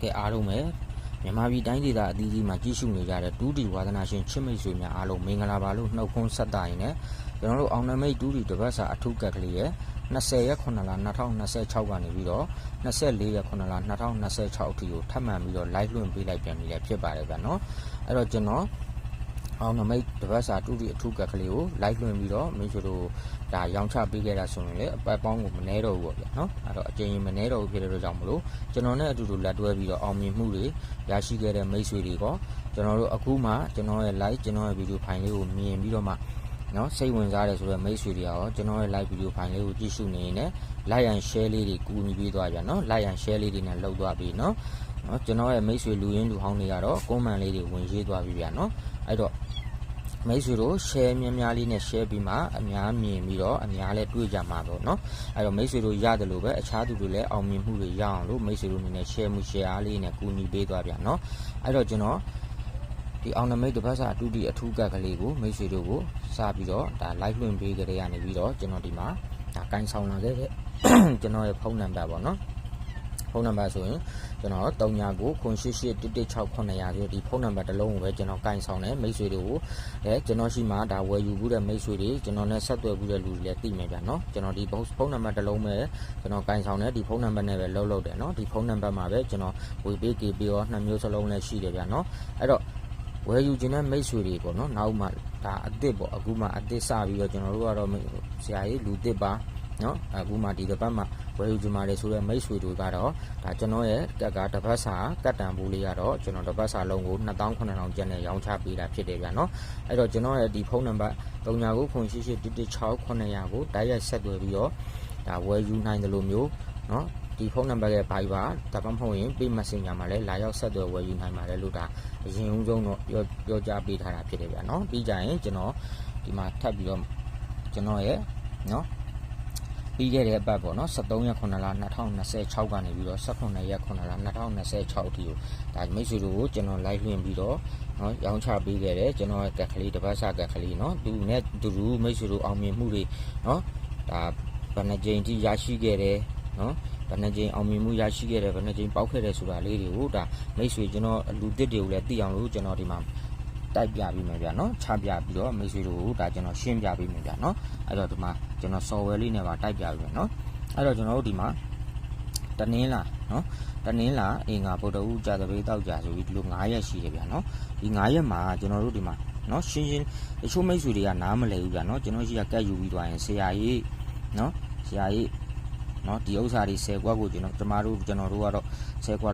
ကဲအားလုံးပဲမြန်မာပြည်တိုင်းဒေသအသီးသီးမှာကြီးစုနေကြတဲ့2D ဝါသနာရှင်ချစ်မိတ်ဆွေများအားလုံးမင်္ဂလာပါလို့နှုတ်ခွန်းဆက်တာရင်လည်းကျွန်တော်တို့အောင်နမိတ် 2D တပတ်စာအထူးကက်ကလေးရဲ့20ရက်9လ2026ကနေပြီးတော့24ရက်9လ2026အထိကိုထပ်မံပြီးတော့ live လွှင့်ပေးလိုက်ပြန်ပြီလည်းဖြစ်ပါတယ်ဗျာနော်အဲ့တော့ကျွန်တော်အောင်နမိတ်တပတ်စာ 2D အထူးကက်ကလေးကို live လွှင့်ပြီးတော့မိတ်ဆွေတို့ဒါရောင်းချပေးခဲ့တာဆိုရင်လေအပတ်ပေါင်းကိုမနှဲတော့ဘူးပေါ့ဗျာနော်အဲ့တော့အကျဉ်းကြီးမနှဲတော့ဘူးဖြစ်တဲ့အတွက်ကြောင့်မလို့ကျွန်တော်နဲ့အတူတူလက်တွဲပြီးတော့အောင်မြင်မှုတွေရရှိခဲ့တဲ့မိတ်ဆွေတွေကကျွန်တော်တို့အခုမှကျွန်တော်ရဲ့ live ကျွန်တော်ရဲ့ video file လေးကိုမြင်ပြီးတော့မှနော်စိတ်ဝင်စားတယ်ဆိုတော့မိတ်ဆွေတွေရောကျွန်တော်ရဲ့ live video file လေးကိုကြည့်ရှုနေရင်လည်း like and share လေးတွေကူညီပေးသွားကြနော် like and share လေးတွေနဲ့လှုပ်သွားပြီနော်ကျွန်တော်ရဲ့မိတ်ဆွေလူရင်းလူဟောင်းတွေကတော့ comment လေးတွေဝင်ရေးသွားပြီဗျာနော်အဲ့တော့မိတ်ဆွေတို့ share များလေးနဲ့ share ပြီးမှအများမြင်ပြီးတော့အများလည်းတွေ့ကြမှာပေါ့နော်အဲ့တော့မိတ်ဆွေတို့ရတယ်လို့ပဲအခြားသူတွေလည်းအောင်မြင်မှုတွေရအောင်လို့မိတ်ဆွေတို့အနေနဲ့ share မှု share အားလေးနဲ့ကူညီပေးသွားဗျာနော်အဲ့တော့ကျွန်တော်ဒီအောင်နမိတ်တပတ်စာအထူးကက်ကလေးကိုမိတ်ဆွေတို့ကိုစပြီးတော့ဒါ live လွှင့်ပေးကြတဲ့ကနေပြီးတော့ကျွန်တော်ဒီမှာဒါကိုင်ဆောင်လာခဲ့တဲ့ကျွန်တော်ရဲ့ဖုန်းနံပါတ်ပေါ့နော်ဖုန်းနံပါတ်ဆိုရင်ကျွန်တော်3998811600ဆိုဒီဖုန်းနံပါတ်တစ်လုံးကိုပဲကျွန်တော်ကင်ဆောင်တယ်မိတ်ဆွေတို့ကိုလည်းကျွန်တော်ရှိမှဒါဝယ်ယူဘူးတဲ့မိတ်ဆွေတွေကျွန်တော်နဲ့ဆက်သွယ်ဘူးတဲ့လူတွေလည်းသိမယ်ဗျာနော်ကျွန်တော်ဒီဖုန်းနံပါတ်တစ်လုံးပဲကျွန်တော်ကင်ဆောင်တယ်ဒီဖုန်းနံပါတ်နဲ့ပဲလှုပ်တယ်နော်ဒီဖုန်းနံပါတ်မှာပဲကျွန်တော်ဝေပေးကေပေးရော2မျိုးစလုံးလည်းရှိတယ်ဗျာနော်အဲ့တော့ဝယ်ယူခြင်းနဲ့မိတ်ဆွေတွေပေါ့နော်နောက်မှဒါအသစ်ပေါ့အခုမှအသစ်စပြီးတော့ကျွန်တော်တို့ကတော့ဆရာကြီးလူသစ်ပါနော်အခုမှဒီတစ်ပတ်မှဝယ်ယူကြမှာလေဆိုတော့မိတ်ဆွေတွေကတော့ဒါကျွန်တော်ရဲ့ကက်ကတစ်ပတ်စာကတ်တန်ဘူးလေးကတော့ကျွန်တော်တစ်ပတ်စာလုံးကို29,000ကျပ်နဲ့ရောင်းချပေးတာဖြစ်တယ်ဗျာနော်အဲ့တော့ကျွန်တော်ရဲ့ဒီဖုန်းနံပါတ်3998811600ကိုတိုက်ရိုက်ဆက်သွယ်ပြီးတော့ဒါဝယ်ယူနိုင်တယ်လို့မျိုးနော်ဒီဖုန်းနံပါတ်ရဲ့ Viber ဒါမှမဟုတ်ရင် Pay Messenger မှာလည်းလာရောက်ဆက်သွယ်ဝယ်ယူနိုင်ပါတယ်လို့ဒါအရင်ဦးဆုံးတော့ပြောကြားပေးထားတာဖြစ်တယ်ဗျာနော်ပြီးကြရင်ကျွန်တော်ဒီမှာထပ်ပြီးတော့ကျွန်တော်ရဲ့နော်ပြီးခဲ့တဲ့အပတ်ပေါ့နော်23ရက်9လ2026ကနေပြီးတော့18ရက်9လ2026အထိကိုဒါမိတ်ဆွေတို့ကိုကျွန်တော် live လွှင့်ပြီးတော့နော်ရောင်းချပေးခဲ့တယ်ကျွန်တော်ရဲ့ကက်ကလေးတပတ်စာကက်ကလေးနော်သူနဲ့သူမိတ်ဆွေတို့အောင်မြင်မှုတွေနော်ဒါဗဏ္ဍကြိမ်ကြီးရရှိခဲ့တယ်နော်ဗဏ္ဍကြိမ်အောင်မြင်မှုရရှိခဲ့တယ်ဗဏ္ဍကြိမ်ပေါက်ခဲ့တယ်ဆိုတာလေးတွေကိုဒါမိတ်ဆွေကျွန်တော်လူသစ်တွေကိုလည်းသိအောင်လို့ကျွန်တော်ဒီမှာတိုက်ပြပြီးမယ်ဗျာနော်ချပြပြီးတော့မိတ်ဆွေတို့ဒါကျွန်တော်ရှင်းပြပေးမယ်ဗျာနော်အဲ့တော့ဒီမှာကျွန်တော် software လေးနဲ့ပါတိုက်ပြပြီးမယ်နော်အဲ့တော့ကျွန်တော်တို့ဒီမှာတနင်္လာနော်တနင်္လာအင်္ဂါဗုဒ္ဓဦးကြာသပတေးတောက်ကြာဆိုပြီးဒီလို9ရက်ရှိတယ်ဗျာနော်ဒီ9ရက်မှာကျွန်တော်တို့ဒီမှာနော်ရှင်းတချို့မိတ်ဆွေတွေကနားမလည်ဘူးဗျာနော်ကျွန်တော်ရှိကကတ်ယူပြီးသွားရင်ဆရာကြီးနော်ဆရာကြီးနော်ဒီဥစ္စာတွေ10ခွက်ကိုကျွန်တော်တို့ကတော့10ခွက်